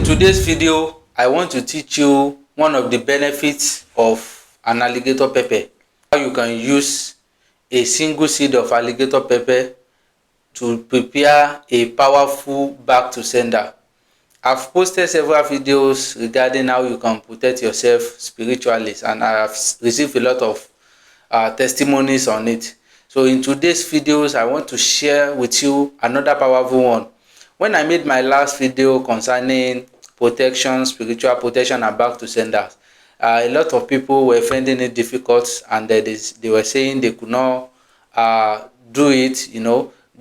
today's video, I want to teach you one of the benefits of an alligator pepper. How you can use a single seed of alligator pepper to prepare a powerful back to sender. I've posted several videos regarding how you can protect yourself spiritually, and I have received a lot of testimonies on it. So in today's videos, I want to share with you another powerful one. When I made my last video concerning protection, spiritual protection and back to senders, a lot of people were finding it difficult, and they were saying they could not do it,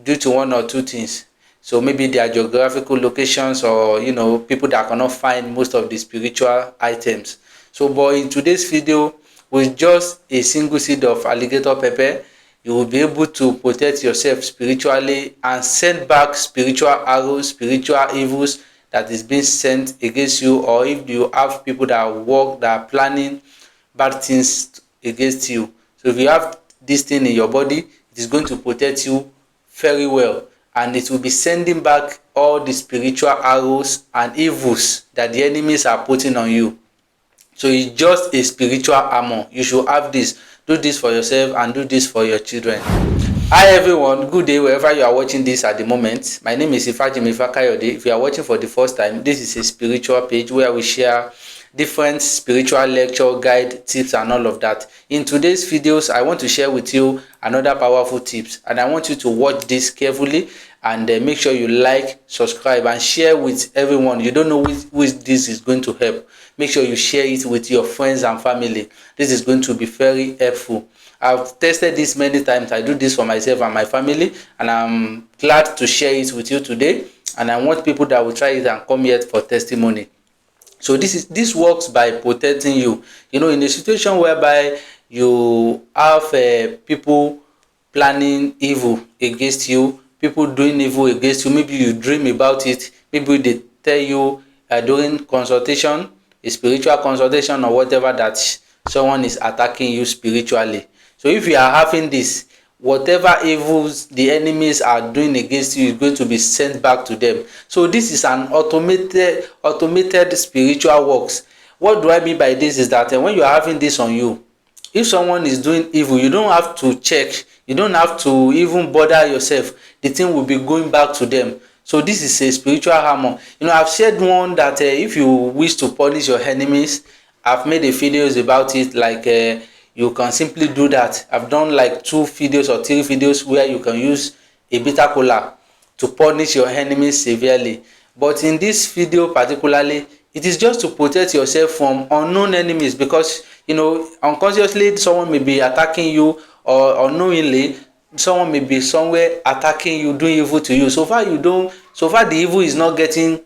due to one or two things. So maybe their geographical locations, or people that cannot find most of the spiritual items. So but in today's video, with just a single seed of alligator pepper, you will be able to protect yourself spiritually and send back spiritual arrows, spiritual evils that is being sent against you, or if you have people that are planning bad things against you. So if you have this thing in your body, it is going to protect you very well, and it will be sending back all the spiritual arrows and evils that the enemies are putting on you. So it's just a spiritual armor. You should have this. Do this for yourself and do this for your children. Hi everyone, good day wherever you are watching this at the moment. My name is Ifajimi. If you are watching for the first time, this is a spiritual page where we share different spiritual lecture, guide, tips and all of that. In today's videos, I want to share with you another powerful tips, and I want you to watch this carefully and make sure you like, subscribe and share with everyone. You don't know which this is going to help. Make sure you share it with your friends and family. This is going to be very helpful. I've tested this many times. I do this for myself and my family, and I'm glad to share it with you today. And I want people that will try it and come here for testimony. So this works by protecting you. In a situation whereby you have people planning evil against you, people doing evil against you. Maybe you dream about it. Maybe they tell you during consultation, a spiritual consultation or whatever, that someone is attacking you spiritually. So if you are having this, whatever evils the enemies are doing against you is going to be sent back to them. So this is an automated spiritual works. What do I mean by this is that when you are having this on you, if someone is doing evil, you don't have to check. You don't have to even bother yourself. The thing will be going back to them. So this is a spiritual armor. I've shared one that if you wish to punish your enemies, I've made a videos about it. Like you can simply do that. I've done like 2 videos or 3 videos where you can use a bitter kola to punish your enemies severely. But in this video particularly, it is just to protect yourself from unknown enemies, because unconsciously someone may be attacking you, or unknowingly someone may be somewhere attacking you, doing evil to you. So far the evil is not getting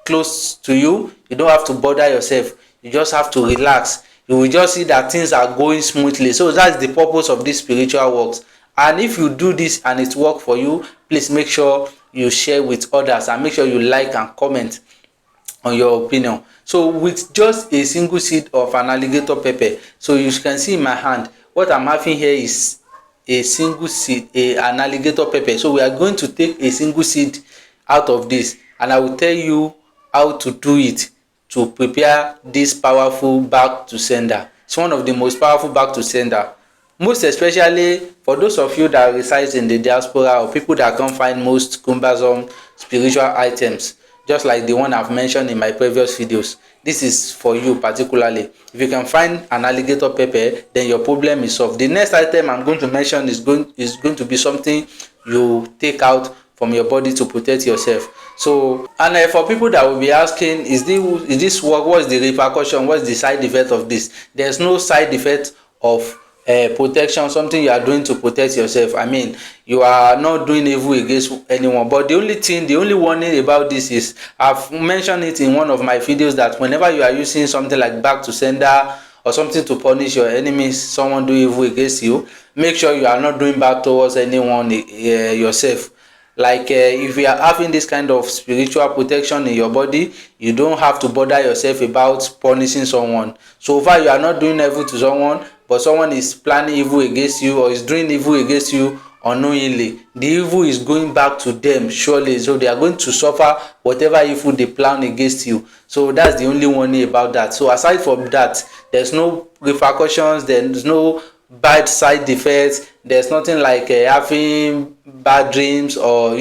close to you. You don't have to bother yourself. You just have to relax. You will just see that things are going smoothly. So that's the purpose of this spiritual works. And if you do this and it works for you, please make sure you share with others, and make sure you like and comment on your opinion. So with just a single seed of an alligator pepper, so you can see in my hand, what I'm having here is a single seed, an alligator pepper. So we are going to take a single seed out of this, and I will tell you how to do it to prepare this powerful back to sender. It's one of the most powerful back to sender, most especially for those of you that reside in the diaspora, or people that can't find most cumbersome spiritual items, just like the one I've mentioned in my previous videos. This is for you particularly. If you can find an alligator pepper, then your problem is solved. The next item I'm going to mention is going to be something you take out from your body to protect yourself. So, and for people that will be asking, is this work? What is the repercussion? What is the side effect of this? There's no side effect of protection, something you are doing to protect yourself. You are not doing evil against anyone. But the only warning about this is, I've mentioned it in one of my videos, that whenever you are using something like back to sender or something to punish your enemies, someone do evil against you, make sure you are not doing bad towards anyone yourself. Like if you are having this kind of spiritual protection in your body, you don't have to bother yourself about punishing someone. So far you are not doing evil to someone, but someone is planning evil against you or is doing evil against you unknowingly, the evil is going back to them surely, so they are going to suffer whatever evil they plan against you. So that's the only warning about that. So aside from that, there's no repercussions, there's no bad side effects, there's nothing like having bad dreams or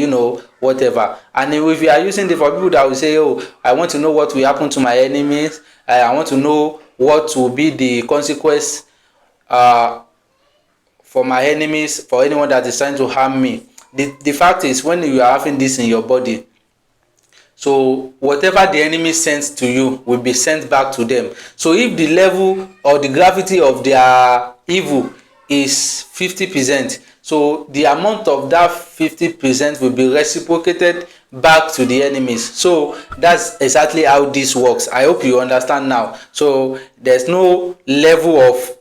whatever. And if you are using it for people that will say, oh, I want to know what will happen to my enemies, I want to know what will be the consequence for my enemies, for anyone that is trying to harm me. The fact is, when you are having this in your body, so whatever the enemy sends to you will be sent back to them. So if the level or the gravity of their evil is 50%, so the amount of that 50% will be reciprocated back to the enemies. So that's exactly how this works. I hope you understand now. So there's no level of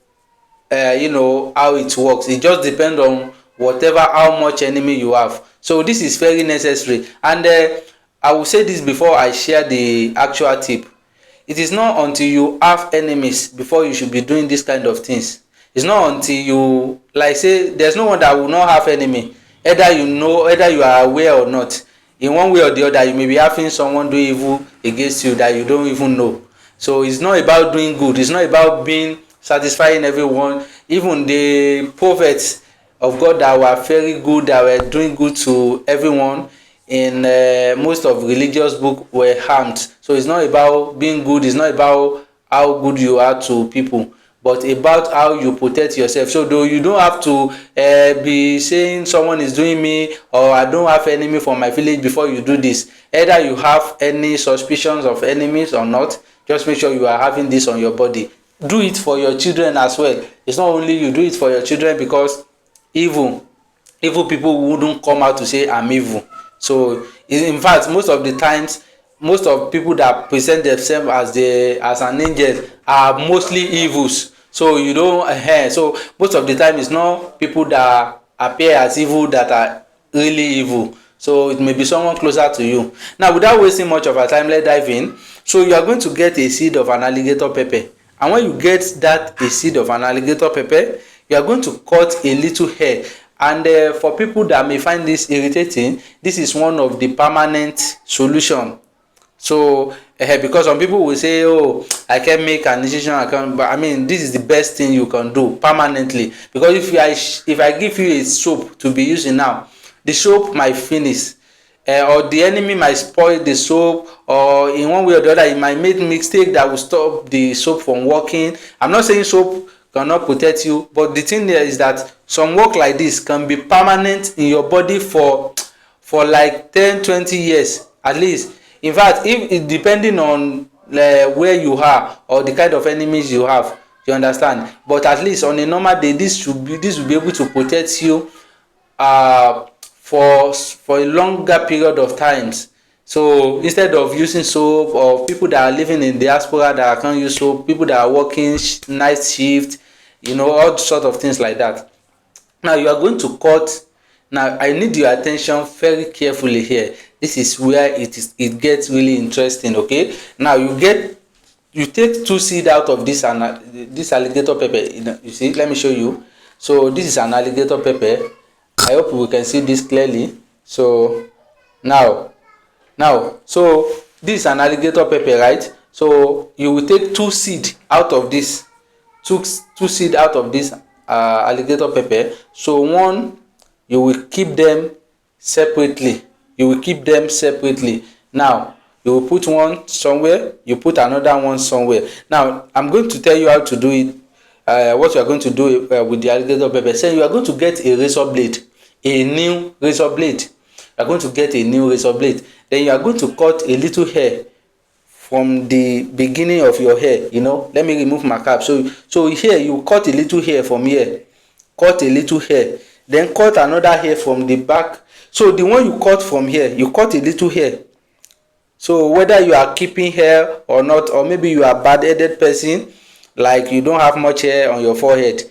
how it works. It just depends on whatever, how much enemy you have. So this is very necessary. And I will say this before I share the actual tip. It is not until you have enemies before you should be doing this kind of things. It's not until you, like, say there's no one that will not have enemy, either you are aware or not. In one way or the other, you may be having someone do evil against you that you don't even know. So it's not about doing good, it's not about being satisfying everyone. Even the prophets of God that were very good, that were doing good to everyone in most of religious book, were harmed. So it's not about being good, it's not about how good you are to people, but about how you protect yourself. So though you don't have to be saying someone is doing me, or I don't have enemy from my village before you do this. Either you have any suspicions of enemies or not, just make sure you are having this on your body. Do it for your children as well. It's not only you, do it for your children, because evil people wouldn't come out to say I'm evil. So in fact, most of the times, most of people that present themselves as an angel are mostly evils. So you don't so most of the time it's not people that appear as evil that are really evil. So it may be someone closer to you. Now, without wasting much of our time, let's dive in. So you are going to get a seed of an alligator pepper. And when you get a seed of an alligator pepper, you are going to cut a little hair. And for people that may find this irritating, this is one of the permanent solution. So because some people will say, oh, I can make an incision, but I mean, this is the best thing you can do permanently. Because if I give you a soap to be using now, the soap might finish, or the enemy might spoil the soap, or in one way or the other it might make mistake that will stop the soap from working. I'm not saying soap cannot protect you, but the thing there is that some work like this can be permanent in your body for like 10-20 years at least. In fact, if it depending on where you are or the kind of enemies you have, you understand. But at least on a normal day, this will be able to protect you for a longer period of times. So instead of using soap, or people that are living in diaspora that can't use soap, people that are working night shift, all sort of things like that. Now you are going to cut. Now I need your attention very carefully here. This is where it gets really interesting. Okay, now you take 2 seeds out of this alligator pepper. You see, let me show you. So this is an alligator pepper. I hope we can see this clearly. So now so this is an alligator pepper, right? So you will take 2 seeds out of this. Two seeds out of this alligator pepper. So one, you will keep them separately. Now you will put one somewhere, you put another one somewhere. Now I'm going to tell you how to do it. What you are going to do with the alligator pepper. Say you are going to get a razor blade, a new razor blade. You are going to get a new razor blade. Then you are going to cut a little hair from the beginning of your hair. Let me remove my cap. So here you cut a little hair from here. Cut a little hair. Then cut another hair from the back. So the one you cut from here, you cut a little hair. So whether you are keeping hair or not, or maybe you are a bad-headed person, like you don't have much hair on your forehead,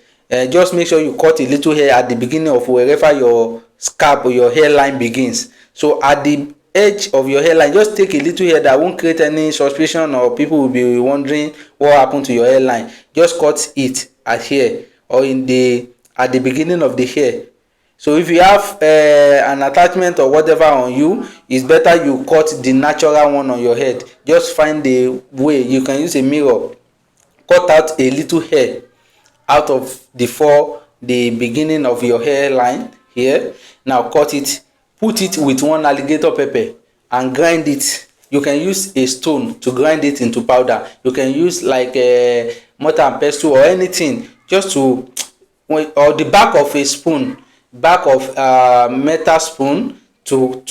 just make sure you cut a little hair at the beginning of wherever your scalp or your hairline begins. So at the edge of your hairline, just take a little hair that won't create any suspicion, or people will be wondering what happened to your hairline. Just cut it at here, or at the beginning of the hair. So if you have an attachment or whatever on you, it's better you cut the natural one on your head. Just find a way. You can use a mirror, cut out a little hair out of the beginning of your hairline here. Now cut it, put it with one alligator pepper and grind it. You can use a stone to grind it into powder. You can use like a mortar and pestle or anything, just to, or the back of a spoon, back of metal spoon, to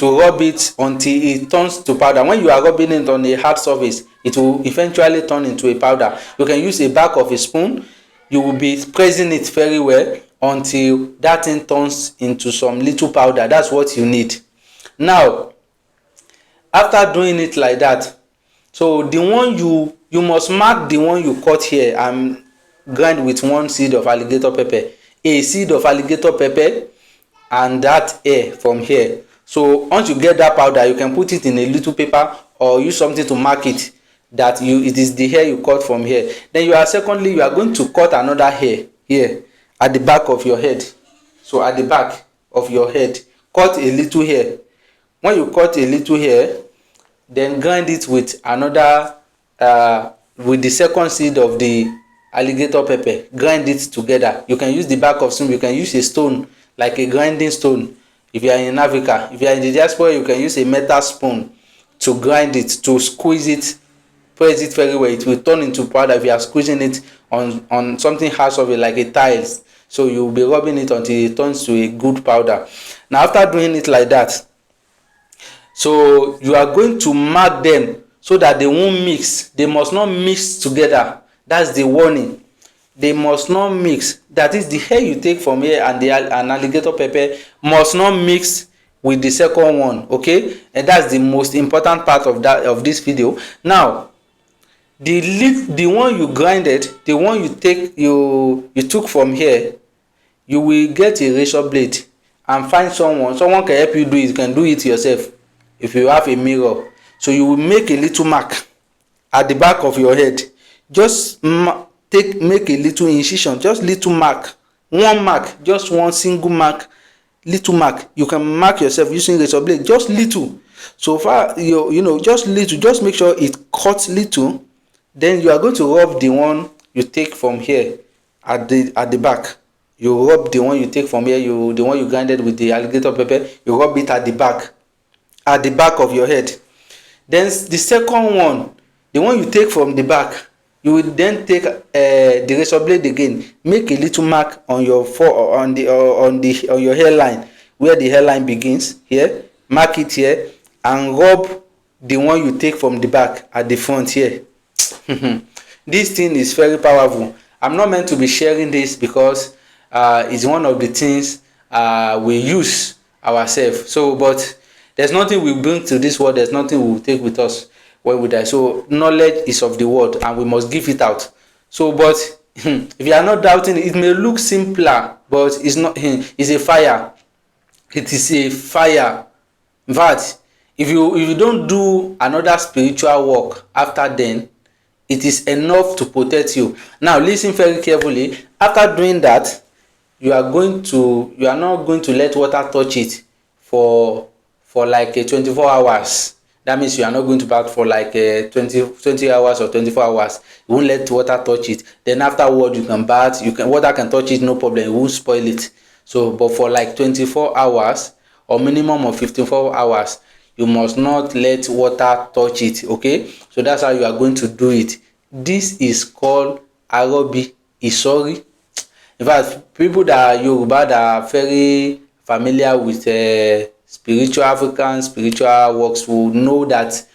rub it until it turns to powder. When you are rubbing it on a hard surface, it will eventually turn into a powder. You can use a back of a spoon. You will be pressing it very well until that thing turns into some little powder. That's what you need. Now, after doing it like that, so the one you must mark the one you cut here and grind with one seed of alligator pepper, a seed of alligator pepper, and that hair from here. So once you get that powder, you can put it in a little paper or use something to mark it that it is the hair you cut from here. Then you are going to cut another hair here at the back of your head. So at the back of your head, cut a little hair. When you cut a little hair, then grind it with another with the second seed of the alligator pepper. Grind it together. You can use the back of stone. You can use a stone like a grinding stone. If you are in Africa, if you are in the diaspora, you can use a metal spoon to grind it, to squeeze it, press it very well. It will turn into powder if you are squeezing it on something hard of it like a tiles. So you will be rubbing it until it turns to a good powder. Now after doing it like that, so you are going to mark them so that they won't mix. They must not mix together. That's the warning. They must not mix. That is, the hair you take from here and an alligator pepper must not mix with the second one. Okay, and that's the most important part of this video. Now, the one you grinded, the one you took from here, you will get a razor blade and find someone can help you do it. You can do it yourself if you have a mirror. So you will make a little mark at the back of your head. Just make a little incision, just little mark, one mark, just one single mark, little mark. You can mark yourself using razor blade, just little. So far, just little. Just make sure it cuts little. Then you are going to rub the one you take from here at the back. You rub the one you take from here, the one you grinded with the alligator pepper. You rub it at the back of your head. Then the second one, the one you take from the back, you will then take the razor blade again. Make a little mark on your on your hairline, where the hairline begins here. Mark it here and rub the one you take from the back at the front here. This thing is very powerful. I'm not meant to be sharing this because it's one of the things we use ourselves. So, but there's nothing we bring to this world. There's nothing we will take with us when we die. So knowledge is of the world and we must give it out. So, but if you are not doubting, it may look simpler, but it's not. It's a fire. It is a fire. In fact, if you don't do another spiritual work after then, it is enough to protect you. Now listen very carefully. After doing that, you are not going to let water touch it for like 24 hours. That means you are not going to bath for like 20 hours or 24 hours. You won't let water touch it. Then afterward you can bath. Water can touch it, no problem. It won't spoil it. So, but for like 24 hours or minimum of 54 hours, you must not let water touch it. Okay, so that's how you are going to do it. This is called Arobi Isori. In fact, people that are Yoruba that are very familiar with African spiritual works will know that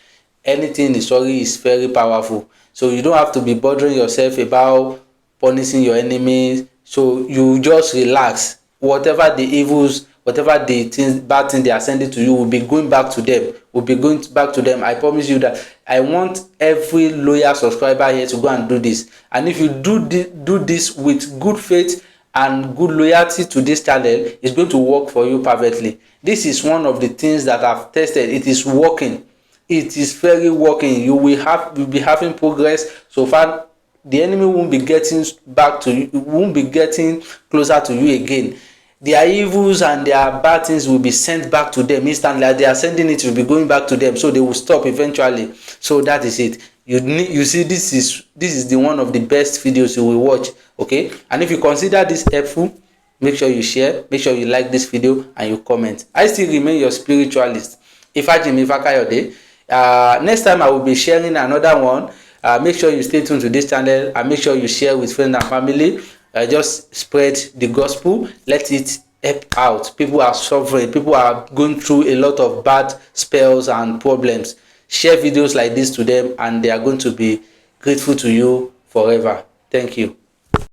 anything Isori is very powerful. So you don't have to be bothering yourself about punishing your enemies. So you just relax. Whatever the evils, whatever the bad things they are sending to you will be going back to them. I promise you that. I want every loyal subscriber here to go and do this. And if you do this with good faith and good loyalty to this channel, it's going to work for you perfectly. This is one of the things that I've tested. It is working. It is very working. You will be having progress. So far, the enemy won't be getting back to you, won't be getting closer to you again. their evils and their bad things will be sent back to them instantly. As they are sending it, will be going back to them, so they will stop eventually. So that is it. You see, this is the one of the best videos you will watch. Okay, and if you consider this helpful, make sure you share, make sure you like this video, and you comment. I still remain your spiritualist, Ifajimi Fakayode. Next time I will be sharing another one. Make sure you stay tuned to this channel, and make sure you share with friends and family. Just spread the gospel, let it help out. People are suffering, people are going through a lot of bad spells and problems. Share videos like this to them, and they are going to be grateful to you forever. Thank you.